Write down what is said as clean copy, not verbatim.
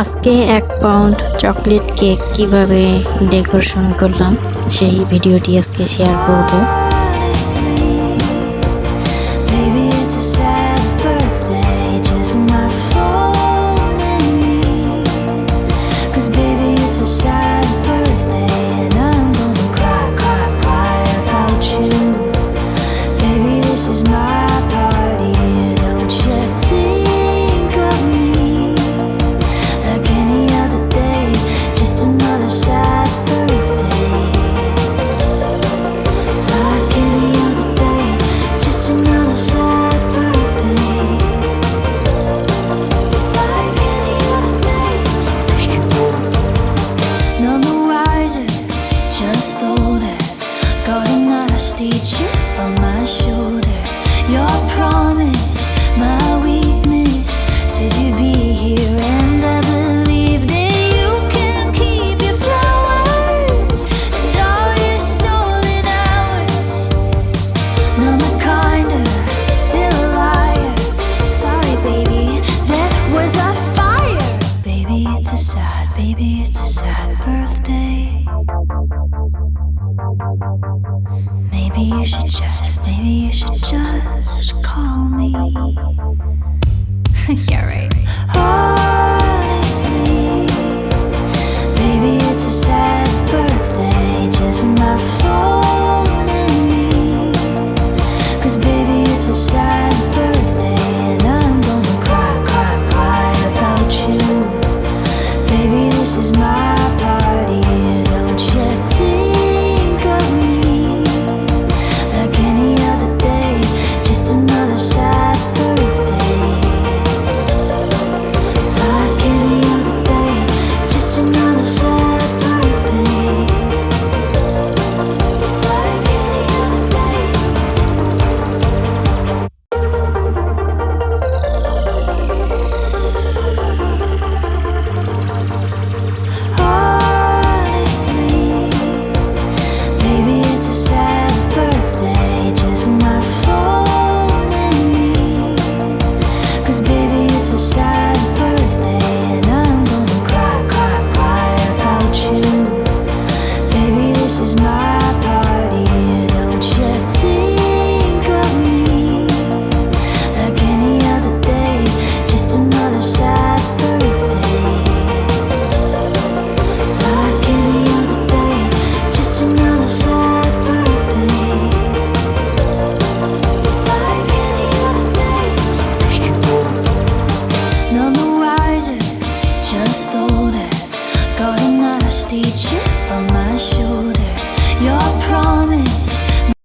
আজকে 1 pound chocolate cake কিভাবে decoration করলাম সেই ভিডিওটি আজকে শেয়ার করব। Just older, got a nasty chip on my shoulder. Your promise, my weakness, said you'd be here and I believed it. You can keep your flowers and all your stolen hours. None the kinder, still a liar. Sorry baby, there was a fire. Baby, it's a sad birthday. Maybe you should just call me. Yeah, right. Honestly, maybe it's a sad birthday, just my phone and me. 'Cause baby, it's a sad birthday, and I'm gonna cry about you. Baby, this is my party, don't you think of me like any other day, just another sad birthday. Like any other day, just another sad birthday. Like any other day. Honestly, maybe it's a sad birthday, just my phone and me. 'Cause baby, it's a sad birthday, and I'm gonna cry about you. Baby, this is my party, don't you think of me like any other day, just another sad birthday. Like any other day, just another sad birthday. Like any other day. None the wiser, just older, got a nasty chip